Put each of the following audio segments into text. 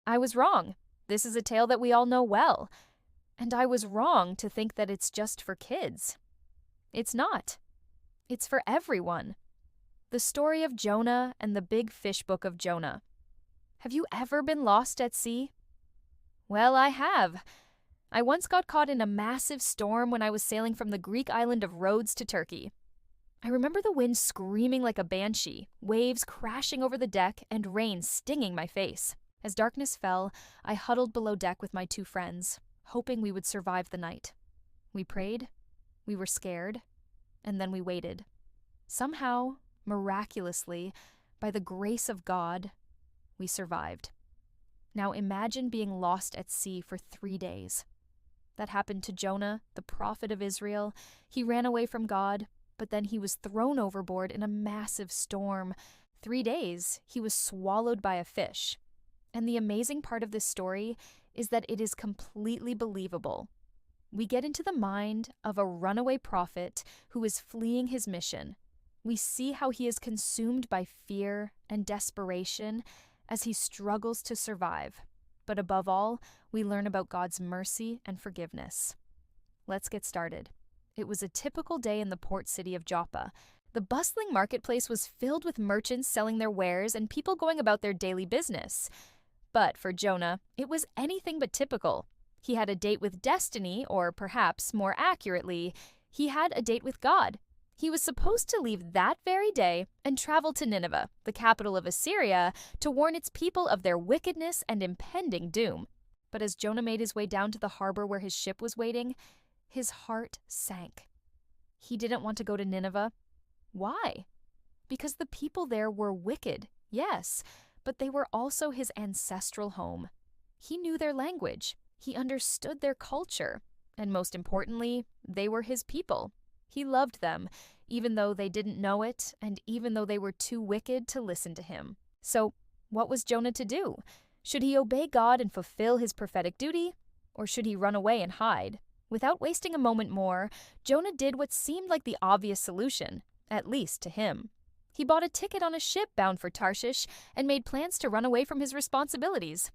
I was wrong. This is a tale that we all know well. And I was wrong to think that it's just for kids. It's not. It's for everyone. The story of Jonah and the big fish book of Jonah. Have you ever been lost at sea? Well, I have. I once got caught in a massive storm when I was sailing from the Greek island of Rhodes to Turkey. I remember the wind screaming like a banshee, waves crashing over the deck, and rain stinging my face. As darkness fell, I huddled below deck with my two friends, hoping we would survive the night. We prayed, we were scared, and then we waited. Somehow, miraculously, by the grace of God, we survived. Now imagine being lost at sea for 3 days. That happened to Jonah, the prophet of Israel. He ran away from God, but then he was thrown overboard in a massive storm. 3 days, he was swallowed by a fish. And the amazing part of this story is that it is completely believable. We get into the mind of a runaway prophet who is fleeing his mission. We see how he is consumed by fear and desperation as he struggles to survive. But above all, we learn about God's mercy and forgiveness. Let's get started. It was a typical day in the port city of Joppa. The bustling marketplace was filled with merchants selling their wares and people going about their daily business. But for Jonah, it was anything but typical. He had a date with destiny, or perhaps, more accurately, he had a date with God. He was supposed to leave that very day and travel to Nineveh, the capital of Assyria, to warn its people of their wickedness and impending doom. But as Jonah made his way down to the harbor where his ship was waiting, his heart sank. He didn't want to go to Nineveh. Why? Because the people there were wicked, yes, but they were also his ancestral home. He knew their language. He understood their culture. And most importantly, they were his people. He loved them, even though they didn't know it, and even though they were too wicked to listen to him. So, what was Jonah to do? Should he obey God and fulfill his prophetic duty, or should he run away and hide? Without wasting a moment more, Jonah did what seemed like the obvious solution, at least to him. He bought a ticket on a ship bound for Tarshish and made plans to run away from his responsibilities.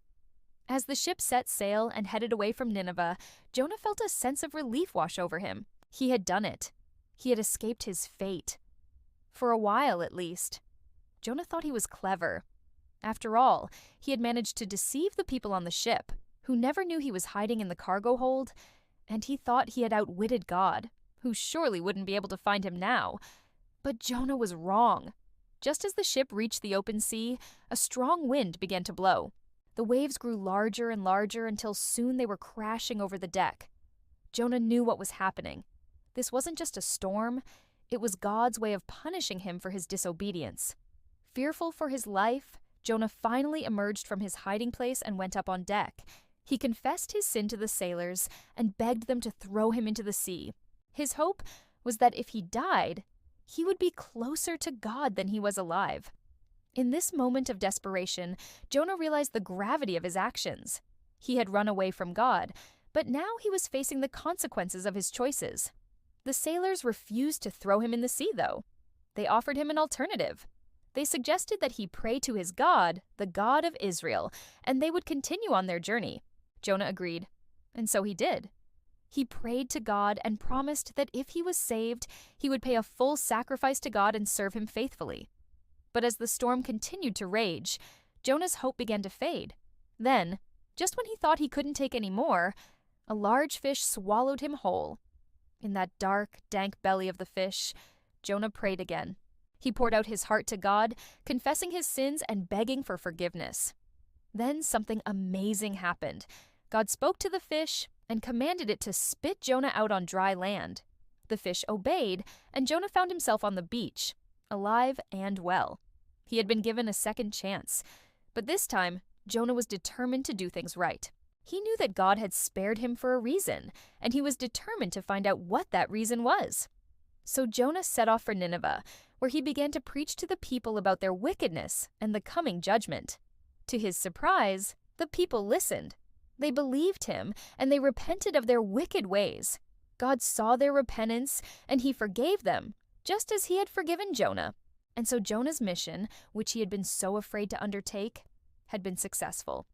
As the ship set sail and headed away from Nineveh, Jonah felt a sense of relief wash over him. He had done it. He had escaped his fate. For a while, at least. Jonah thought he was clever. After all, he had managed to deceive the people on the ship, who never knew he was hiding in the cargo hold, and he thought he had outwitted God, who surely wouldn't be able to find him now. But Jonah was wrong. Just as the ship reached the open sea, a strong wind began to blow. The waves grew larger and larger until soon they were crashing over the deck. Jonah knew what was happening. This wasn't just a storm, it was God's way of punishing him for his disobedience. Fearful for his life, Jonah finally emerged from his hiding place and went up on deck. He confessed his sin to the sailors and begged them to throw him into the sea. His hope was that if he died, he would be closer to God than he was alive. In this moment of desperation, Jonah realized the gravity of his actions. He had run away from God, but now he was facing the consequences of his choices. The sailors refused to throw him in the sea, though. They offered him an alternative. They suggested that he pray to his God, the God of Israel, and they would continue on their journey. Jonah agreed, and so he did. He prayed to God and promised that if he was saved, he would pay a full sacrifice to God and serve him faithfully. But as the storm continued to rage, Jonah's hope began to fade. Then, just when he thought he couldn't take any more, a large fish swallowed him whole. In that dark, dank belly of the fish, Jonah prayed again. He poured out his heart to God, confessing his sins and begging for forgiveness. Then something amazing happened. God spoke to the fish and commanded it to spit Jonah out on dry land. The fish obeyed, and Jonah found himself on the beach, alive and well. He had been given a second chance, but this time, Jonah was determined to do things right. He knew that God had spared him for a reason, and he was determined to find out what that reason was. So Jonah set off for Nineveh, where he began to preach to the people about their wickedness and the coming judgment. To his surprise, the people listened. They believed him, and they repented of their wicked ways. God saw their repentance, and he forgave them, just as he had forgiven Jonah. And so Jonah's mission, which he had been so afraid to undertake, had been successful.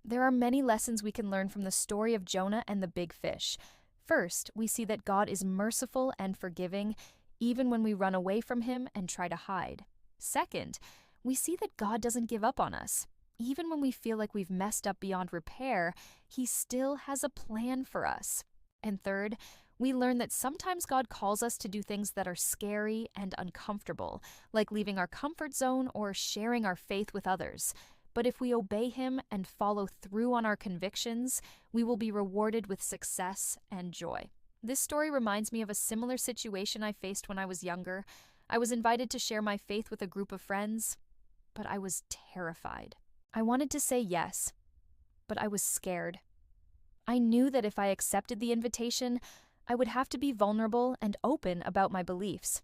There are many lessons we can learn from the story of Jonah and the big fish. First, we see that God is merciful and forgiving, even when we run away from Him and try to hide. Second, we see that God doesn't give up on us. Even when we feel like we've messed up beyond repair, He still has a plan for us. And third, we learn that sometimes God calls us to do things that are scary and uncomfortable, like leaving our comfort zone or sharing our faith with others. But if we obey Him and follow through on our convictions, we will be rewarded with success and joy. This story reminds me of a similar situation I faced when I was younger. I was invited to share my faith with a group of friends, but I was terrified. I wanted to say yes, but I was scared. I knew that if I accepted the invitation, I would have to be vulnerable and open about my beliefs.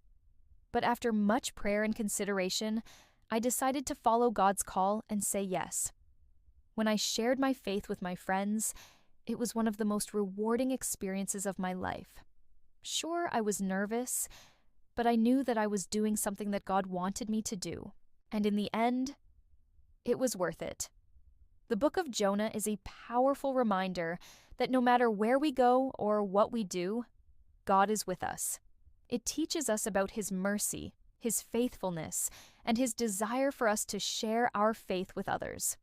But after much prayer and consideration, I decided to follow God's call and say yes. When I shared my faith with my friends, it was one of the most rewarding experiences of my life. Sure, I was nervous, but I knew that I was doing something that God wanted me to do. And in the end, it was worth it. The book of Jonah is a powerful reminder that no matter where we go or what we do, God is with us. It teaches us about His mercy, His faithfulness, and His desire for us to share our faith with others.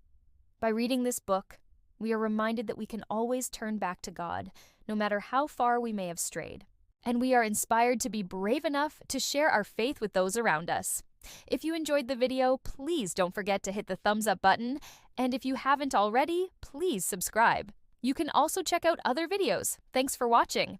By reading this book, we are reminded that we can always turn back to God, no matter how far we may have strayed. And we are inspired to be brave enough to share our faith with those around us. If you enjoyed the video, please don't forget to hit the thumbs up button, and if you haven't already, please subscribe. You can also check out other videos. Thanks for watching.